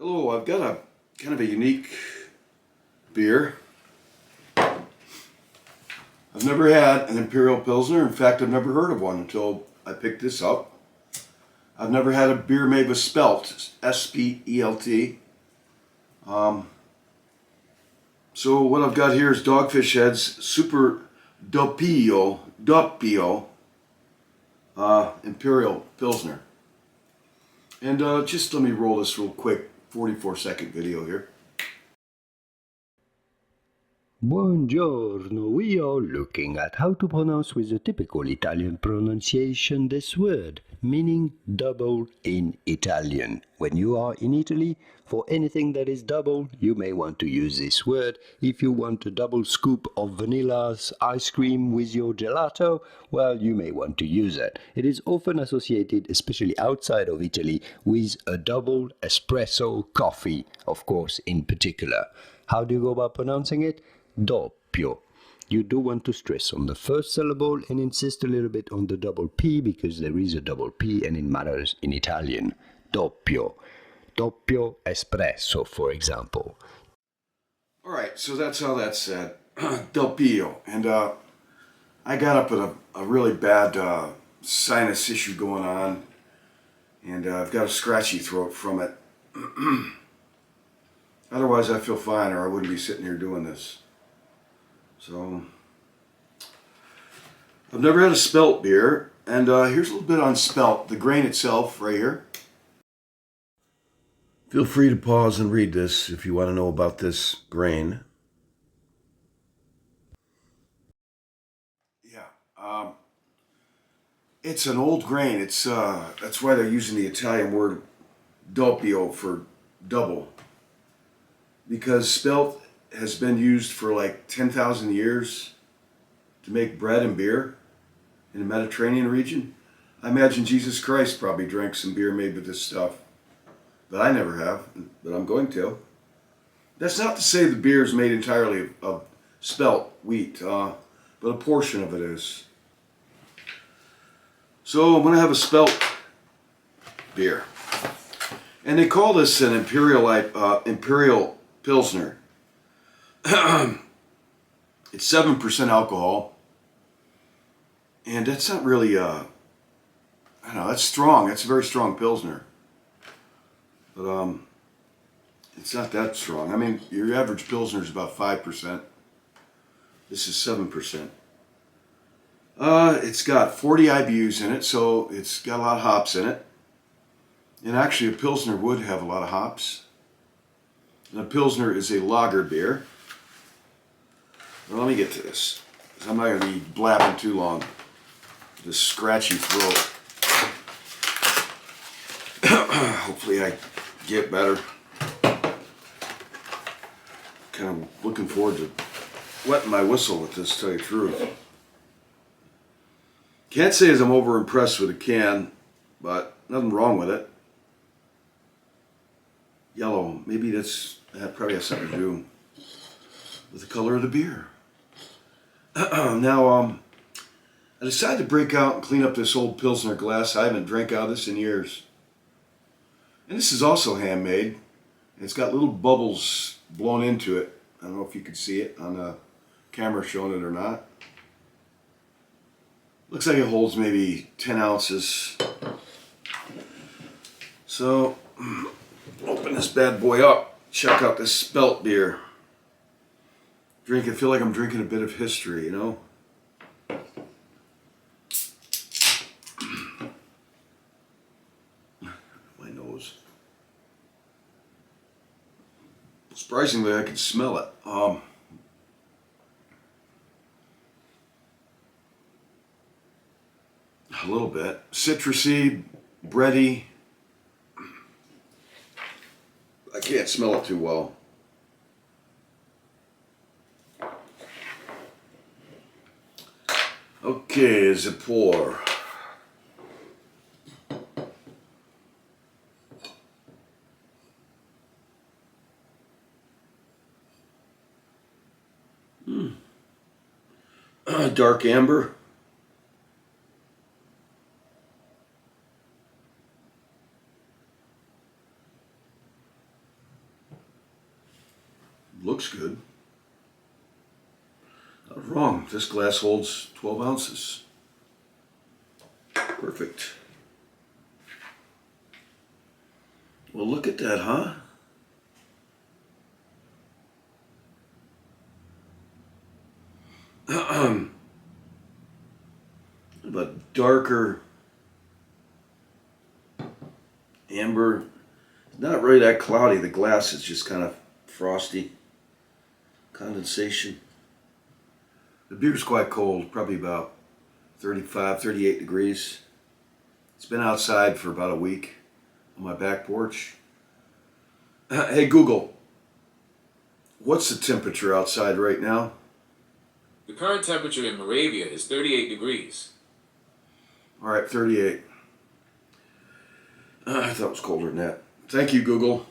Hello, I've got a kind of a unique beer. I've never had an Imperial Pilsner. In fact, I've never heard of one until I picked this up. I've never had a beer made with Spelt, S-P-E-L-T. So what I've got here is Dogfish Head's Super Doppio Imperial Pilsner. And just let me roll this real quick 44-second video here. Buongiorno, we are looking at how to pronounce with the typical Italian pronunciation this word, meaning double in Italian. When you are in Italy, for anything that is double, you may want to use this word. If you want a double scoop of vanilla's ice cream with your gelato, well, you may want to use it. It is often associated, especially outside of Italy, with a double espresso coffee, of course, in particular. How do you go about pronouncing it? Doppio. You do want to stress on the first syllable and insist a little bit on the double P because there is a double P and it matters in Italian. Doppio. Doppio espresso, for example. All right, so that's how that's said. Doppio. And I got up with a really bad sinus issue going on. And I've got a scratchy throat from it. Otherwise, I feel fine or I wouldn't be sitting here doing this. So, I've never had a Spelt beer, and here's a little bit on Spelt, the grain itself right here. Feel free to pause and read this if you want to know about this grain. Yeah, it's an old grain. It's that's why they're using the Italian word doppio for double, because Spelt has been used for like 10,000 years to make bread and beer in the Mediterranean region. I imagine Jesus Christ probably drank some beer made with this stuff, but I never have, but I'm going to. That's not to say the beer is made entirely of Spelt wheat, but a portion of it is. So I'm going to have a Spelt beer. And they call this an Imperial Pilsner. It's 7% alcohol, and that's not really I don't know, that's strong. That's a very strong Pilsner, but it's not that strong. I mean, your average Pilsner is about 5%. This is 7%. It's got 40 IBUs in it, so it's got a lot of hops in it. And actually, a Pilsner would have a lot of hops. And a Pilsner is a lager beer. Well, let me get to this, because I'm not going to be blabbing too long. This scratchy throat. Hopefully I get better. Kind of looking forward to wetting my whistle with this, to tell you the truth. Can't say as I'm over impressed with the can, but nothing wrong with it. Yellow, maybe that probably has something to do with the color of the beer. Now, I decided to break out and clean up this old Pilsner glass. I haven't drank out of this in years. And this is also handmade. It's got little bubbles blown into it. I don't know if you can see it on the camera showing it or not. Looks like it holds maybe 10 ounces. So, open this bad boy up. Check out this Spelt beer. I feel like I'm drinking a bit of history, you know? My nose. Surprisingly, I can smell it. A little bit. Citrusy, bready. I can't smell it too well. Okay, is it pour? Dark amber. Looks good. Not wrong. This glass holds 12 ounces. Perfect. Well, look at that, huh? A darker amber. Not really that cloudy. The glass is just kind of frosty. Condensation. The beer's quite cold, probably about 35, 38 degrees. It's been outside for about a week on my back porch. Hey Google, what's the temperature outside right now? The current temperature in Moravia is 38 degrees. All right, 38. I thought it was colder than that. Thank you, Google.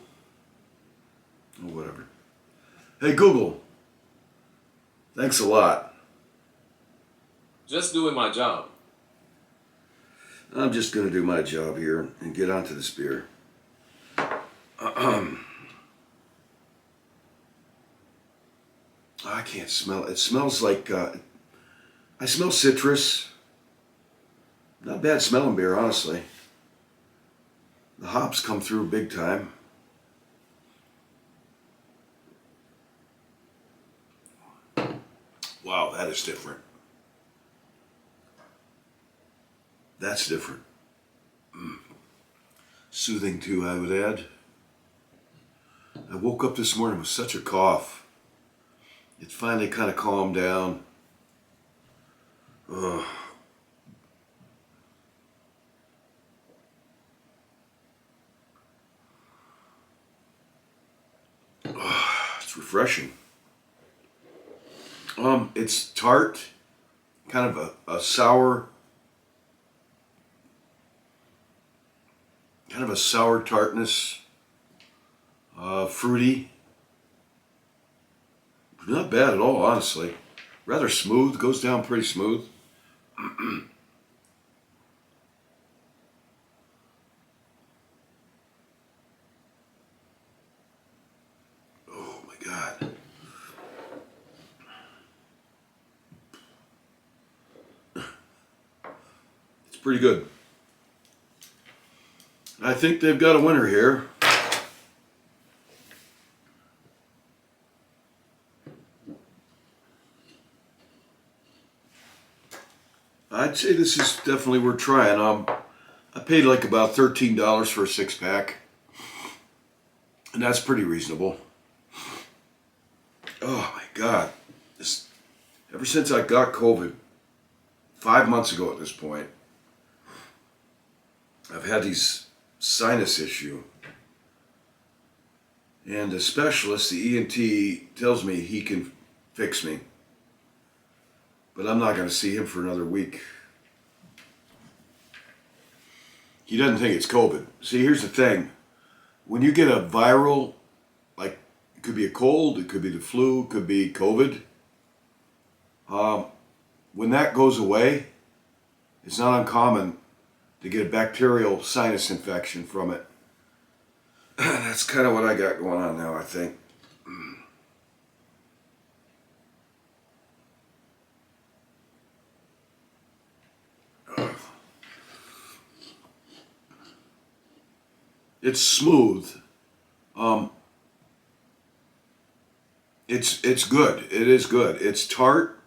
Oh, whatever. Hey Google, thanks a lot. Just doing my job. I'm just going to do my job here and get onto this beer. I can't smell it. It smells like, I smell citrus. Not bad smelling beer, honestly. The hops come through big time. Wow, that is different. That's different. Soothing too, I would add. I woke up this morning with such a cough. It finally kind of calmed down. Ugh. It's refreshing. It's tart, kind of a sour, kind of a sour tartness, fruity. Not bad at all, honestly. Rather smooth, goes down pretty smooth. Oh my God. It's pretty good. I think they've got a winner here. I'd say this is definitely worth trying. I paid like about $13 for a 6-pack, and that's pretty reasonable. Oh my God! Ever since I got COVID, 5 months ago at this point, I've had these sinus issue, and the specialist, the ENT, tells me he can fix me, but I'm not going to see him for another week. He doesn't think it's COVID. See, here's the thing. When you get a viral, like it could be a cold, it could be the flu, it could be COVID, when that goes away, it's not uncommon to get a bacterial sinus infection from it. That's kind of what I got going on now, I think. It's smooth. It's good. It is good. It's tart.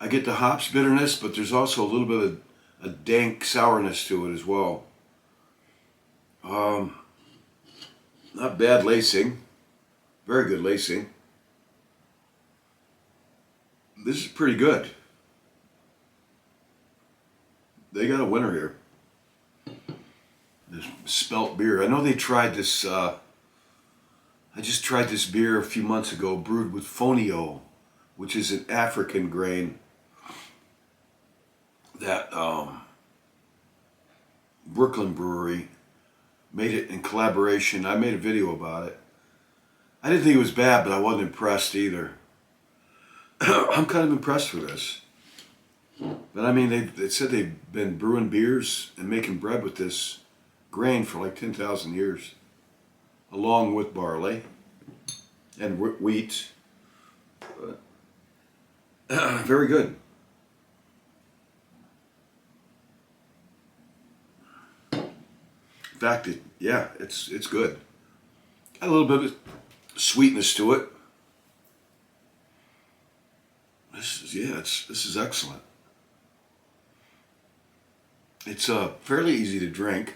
I get the hops bitterness, but there's also a little bit of a dank sourness to it as well. Not bad lacing. Very good lacing. This is pretty good. They got a winner here. This Spelt beer. I know they tried this. I just tried this beer a few months ago, brewed with fonio, which is an African grain that Brooklyn Brewery made it in collaboration. I made a video about it. I didn't think it was bad, but I wasn't impressed either. I'm kind of impressed with this. But I mean, they said they've been brewing beers and making bread with this grain for like 10,000 years, along with barley. and wheat. But, very good. In fact, it's good. Got a little bit of sweetness to it. This is excellent. It's fairly easy to drink.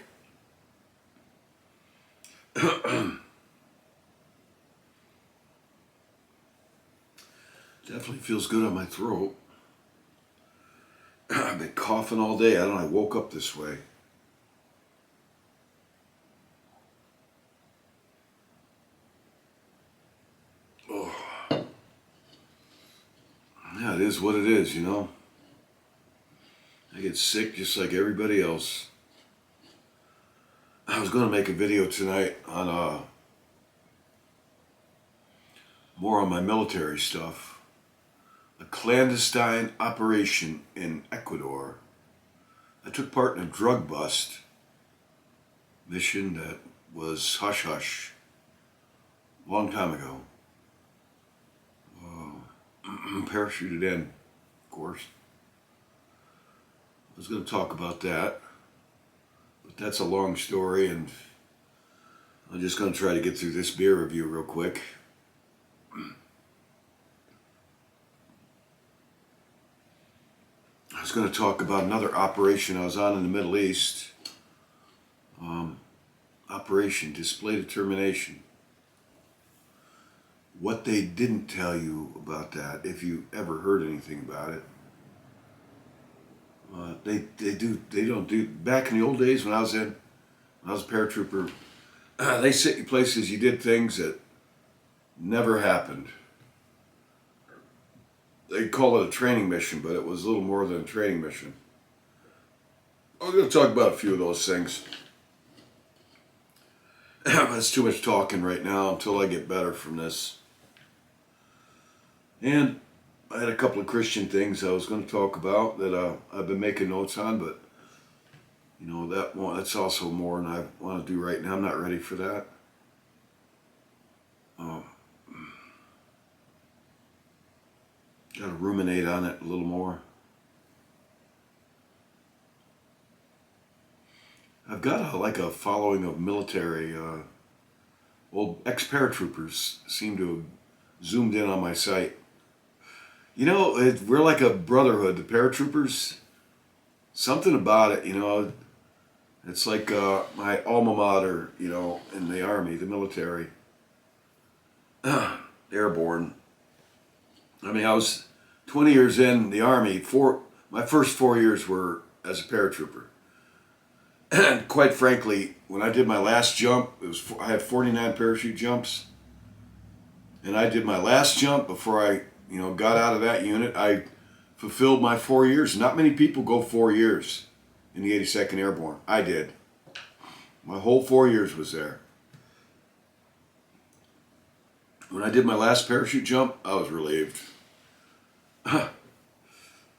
Definitely feels good on my throat. I've been coughing all day. I don't know, I woke up this way. Oh. Yeah, it is what it is, you know. I get sick just like everybody else. I was going to make a video tonight on more on my military stuff. A clandestine operation in Ecuador. I took part in a drug bust mission that was hush-hush a long time ago. Parachuted in, of course. I was going to talk about that, but that's a long story, and I'm just going to try to get through this beer review real quick. I was going to talk about another operation I was on in the Middle East. Operation Display Determination. What they didn't tell you about that, if you ever heard anything about it, they don't do. Back in the old days when I was a paratrooper, they sent you places you did things that never happened. They call it a training mission, but it was a little more than a training mission. I'm going to talk about a few of those things. That's too much talking right now until I get better from this. And I had a couple of Christian things I was going to talk about that I've been making notes on, but you know that's also more than I want to do right now. I'm not ready for that. Got to ruminate on it a little more. I've got a following of military, old ex-paratroopers seem to have zoomed in on my site. You know, we're like a brotherhood, the paratroopers. Something about it, you know. It's like my alma mater, you know, in the Army, the military. Airborne. I mean, I was 20 years in the Army. My first 4 years were as a paratrooper. And quite frankly, when I did my last jump, I had 49 parachute jumps. And I did my last jump before I, you know, got out of that unit. I fulfilled my 4 years. Not many people go 4 years in the 82nd Airborne. I did. My whole 4 years was there. When I did my last parachute jump, I was relieved. I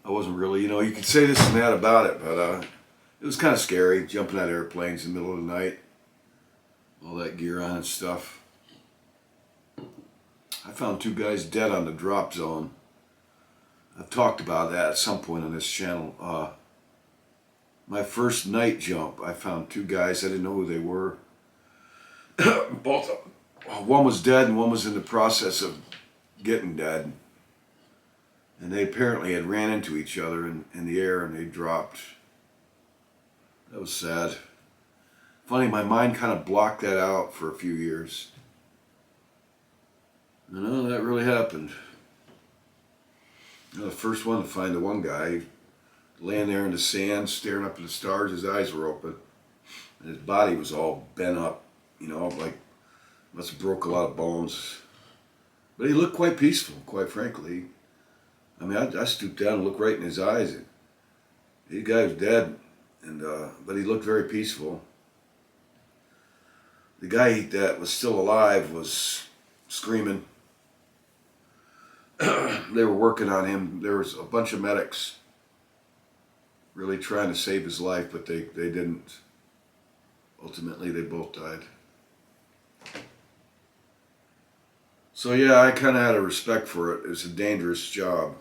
wasn't really, you know, you could say this and that about it, but it was kind of scary, jumping out of airplanes in the middle of the night. All that gear on and stuff. I found 2 guys dead on the drop zone. I've talked about that at some point on this channel. My first night jump, I found 2 guys. I didn't know who they were. Both of them. One was dead and one was in the process of getting dead. And they apparently had ran into each other in the air and they dropped. That was sad. Funny, my mind kind of blocked that out for a few years. No, that really happened. I was the first one to find the one guy laying there in the sand, staring up at the stars. His eyes were open. And his body was all bent up, you know, like must have broke a lot of bones. But he looked quite peaceful, quite frankly. I mean, I stooped down and looked right in his eyes. The guy was dead, but he looked very peaceful. The guy that was still alive was screaming. They were working on him. There was a bunch of medics really trying to save his life, but they didn't. Ultimately, they both died. So yeah, I kind of had a respect for it. It was a dangerous job.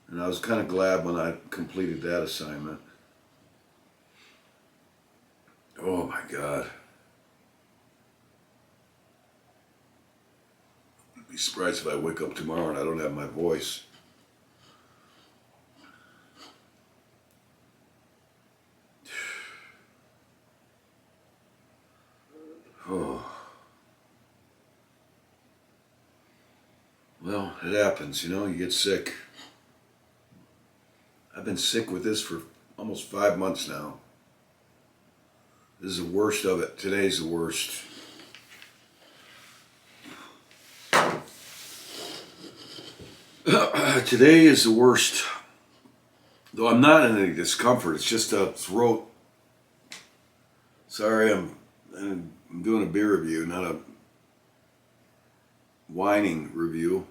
And I was kind of glad when I completed that assignment. Oh my God. I'd be surprised if I wake up tomorrow and I don't have my voice. Oh. Well, it happens, you know, you get sick. I've been sick with this for almost 5 months now. This is the worst of it. Today's the worst. Today is the worst. Though I'm not in any discomfort, it's just a throat. Sorry, I'm doing a beer review, not a whining review.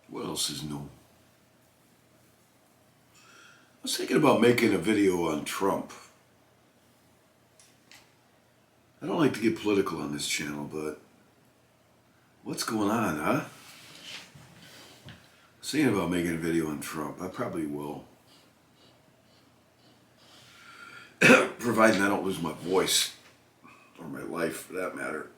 What else is new? I was thinking about making a video on Trump. I don't like to get political on this channel, but what's going on, huh? I was thinking about making a video on Trump. I probably will. Providing I don't lose my voice, or my life for that matter.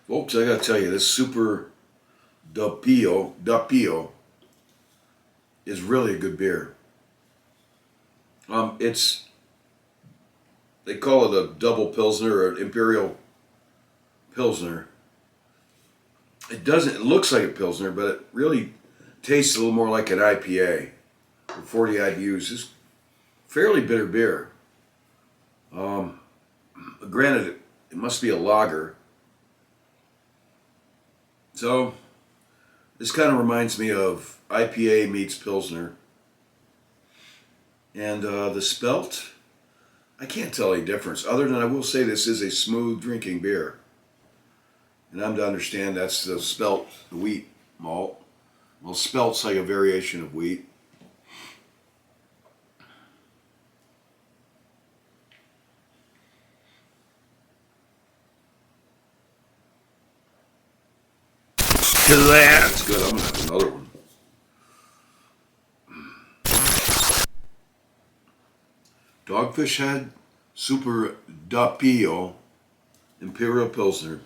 Folks, I gotta tell you, this super Doppio is really a good beer. They call it a double Pilsner or an Imperial Pilsner. It looks like a Pilsner, but it really tastes a little more like an IPA or 40 IBUs. It's fairly bitter beer. Granted, it must be a lager. So, this kind of reminds me of IPA meets Pilsner. And the Spelt, I can't tell any difference, other than I will say this is a smooth drinking beer. And I'm to understand that's the Spelt wheat malt. Well, Spelt's like a variation of wheat. That's good. I'm gonna have another one. Dogfish Head, Super Doppio, Imperial Pilsner.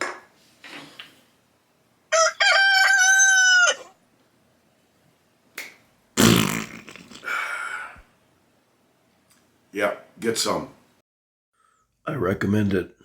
Yeah, get some. I recommend it.